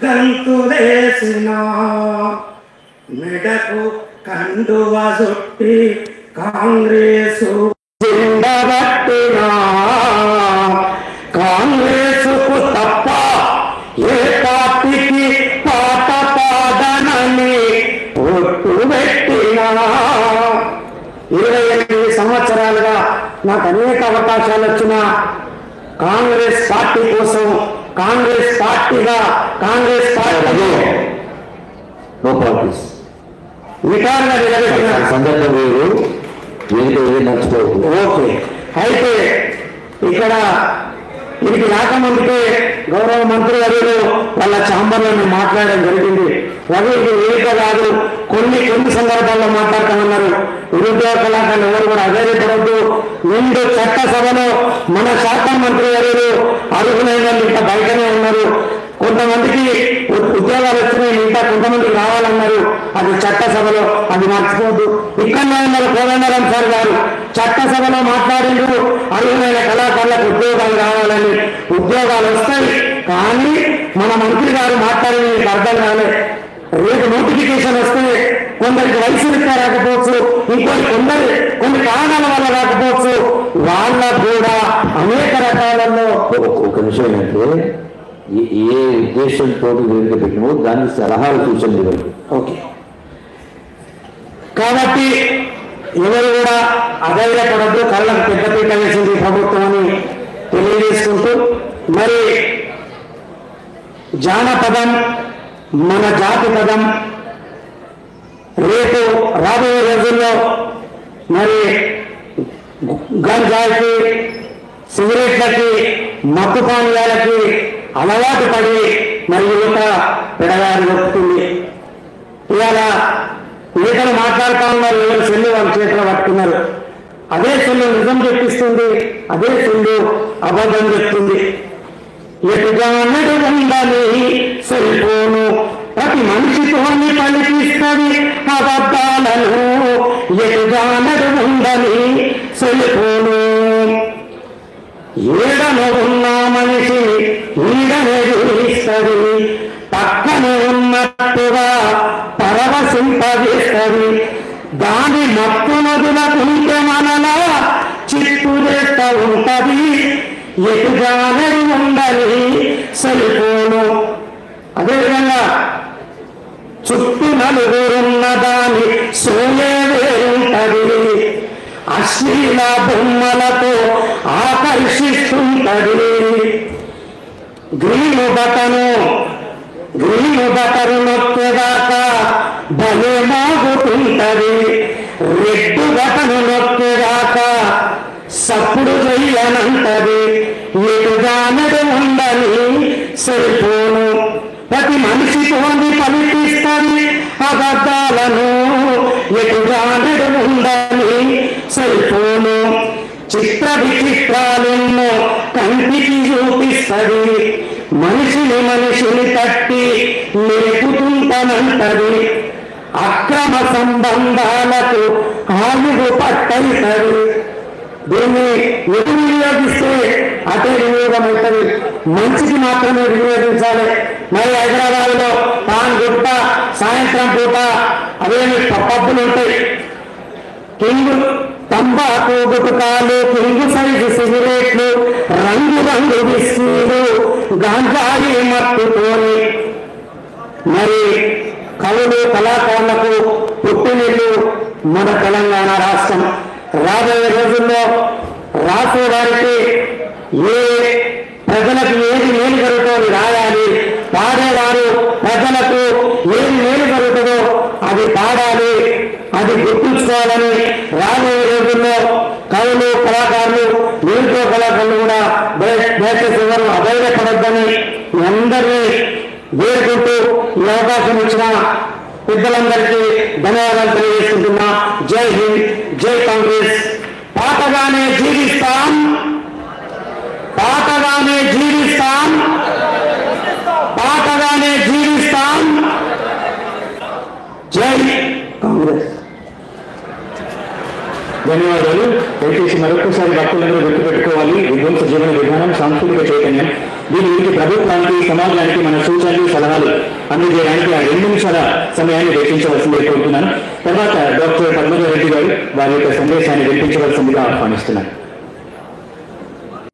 గంతులేసిన మెడకు కండువ చుట్టి కాంగ్రెసు జిందబట్టినా కాంగ్రెసుకు తప్ప ఏ పార్టీకి పాట పాడనని ఒట్టు పెట్టినా 28 సంవత్సరాలుగా నాకు అనేక అవకాశాలు వచ్చినా కాంగ్రెస్ పార్టీ కోసం కాంగ్రెస్ పార్టీగా కాంగ్రెస్ పార్టీలో నో పాలిటిక్స్ వికారంగా నిలబెట్టిన సందర్భం వేరు నడుచుకోవద్దు. ఓకే. అయితే ఇక్కడ ఇది రాకముందుకే గౌరవ మంత్రి గారు వాళ్ళ ఛాంబర్లో మాట్లాడడం జరిగింది. రవి ఇది ఏక కాదు, కొన్ని సందర్భాల్లో మాట్లాడతామన్నారు. నిరుద్యోగ కళాకారులు ఎవరు కూడా అధైర్యపడద్దు. నిండు చట్టసభలో మన శాఖ మంత్రి గారు అర్హులైన ఇంకా బయటనే ఉన్నారు. కొంతమందికి ఉద్యోగాలు వచ్చినాయి, ఇంకా కొంతమందికి రావాలన్నారు. అది చట్టసభలో, అది మర్చిపోద్దు. ఇక్కడనే ఉన్నారు కోదండరాం సార్ గారు, చట్టసభలో మాట్లాడిండ్రు అర్హులైన కళాకారులకు ఉద్యోగాలు రావాలని. ఉద్యోగాలు వస్తాయి, కానీ మన మంత్రి గారు మాట్లాడింది మీకు అర్థం కాలే. రేపు నోటిఫికేషన్ వస్తే కొందరికి వయసు రీత్యా రాకపోవచ్చు, కొన్ని కారణాల వల్ల రాకపోవచ్చు. వాళ్ళకు కూడా అనేక రకాలలో ఒక విషయం ఏంటంటే ఏ ఉద్దేశంతో వేదిక పెట్టినో దానికి సలహాలు సూచనలు ఇవ్వండి. ఓకే. కాబట్టి ఎవరు కూడా అధైర్యపడద్దు, కళ్ళకు పెద్దపీట వేసింది ప్రభుత్వం అని తెలియజేసుకుంటూ, మరి జానపదం మన జాతి పదం రేపు రాబోయే రోజుల్లో మరి గంజాయికి, సిగరెట్లకి, మత్తు పానీయాలకి అలవాటు పడి మరి యువత పెడగారు దొరుకుతుంది. ఇవాళ నేతలు మాట్లాడుతూ ఉన్నారు, ఎవరు సెల్లు వాళ్ళ చేతిలో పట్టుకున్నారు. అదే సెల్లు నిజం చెప్పిస్తుంది, అదే సెల్లు అబద్ధం చెప్తుంది. ఎటుగానడు ఉందని సెల్ఫోను ప్రతి మనిషితోని పలికిస్తుంది అబద్ధాలను. ఎటుగానడు ఉందని సెల్ఫోను ఏడన ఉన్న మనిషిని ఈడనే చూపిస్తుంది, పక్కనే ఉన్నట్టుగా పరవశింపజేస్తుంది. దాని మత్తు నదులకుంటే మనలా చిత్తు చేస్తూ ఉంటది. ఎటుగానడి ఉండాలి సెల్ఫోను. అదేవిధంగా చుట్టూ నలుగురున్న దాని సోయే వేరుంటది, అశ్లీల బొమ్మలతో ఆకర్షిస్తుంటది. గ్రీను బటను నొక్కేదాకా భలే మాగుతుంటది, రెడ్డు బటను నొక్కేదాకా సప్పుడు చెయ్యనంటది. ఎటుగానడు ఉందని సెల్ఫోను ప్రతి మనిషితోని పలికిస్తుంది అబద్ధాలను. ఎటుగానడు ఉందని సెల్ఫోను చిత్ర విచిత్రాలెన్నో కంటికి చూపిస్తుంది, మనిషిని తట్టి లేపుతుంటనంటది. అక్రమ సంబంధాలకు ఆయువు పట్టవుతుంది. దీన్ని ఎటు వినియోగిస్తే అటే వినియోగం అవుతుంది. మంచికి మాత్రమే వినియోగించాలి. మరి హైదరాబాద్లో పాన్ గుట్ట సాయంత్రం పూట అవేమి పబ్బులు ఉంటాయి. కింగు తంబాకు గుటకాలు, కింగు సైజు సిగరెట్లు, రంగు విస్కీలు, గాంజాయి మత్తుతోని మరి కవులు కళాకారులకు పుట్టినిల్లు మన తెలంగాణ రాష్ట్రం. రాబోయే రోజుల్లో రాసేవారికి ప్రజలకు ఏది మేలు జరుగుతుందో రాయాలి, పాడేవారు ప్రజలకు ఏది మేలు జరుగుతుందో అది పాడాలి, అది గుర్తుంచుకోవాలని రాబోయే రోజుల్లో కవులు కళాకారులు నిరుద్యోగ కళాకారులు కూడా దయచేసి ఎవరు అధైర్యపడొద్దని అందరినీ వేడుకుంటూ ఈ అవకాశం ఇచ్చిన పెద్దలందరికీ ధన్యవాదాలు తెలియజేసుకుంటున్నా. జై హింద్, జై కాంగ్రెస్. పాతగానే జీవిస్తాం, పాతగానే జీవిస్తాం, పాతగానే జీవిస్తాం. జై కాంగ్రెస్. ధన్యవాదాలు. దయచేసి మరొకసారి భక్తులందరూ గుర్తుపెట్టుకోవాలి, విధ్వంస జీవన విధానం సాంస్కృతిక చైతన్యం దీని గురించి ప్రభుత్వానికి సమాజానికి మన సూచనలు సలహాలు అందజేయడానికి ఆ 2 నిమిషాల సమయాన్ని వెచ్చించవలసిందే కోరుతున్నాను. తర్వాత డాక్టర్ పద్మజారెడ్డి గారు వారి యొక్క సందేశాన్ని వినిపించవలసిందిగా ఆహ్వానిస్తున్నారు.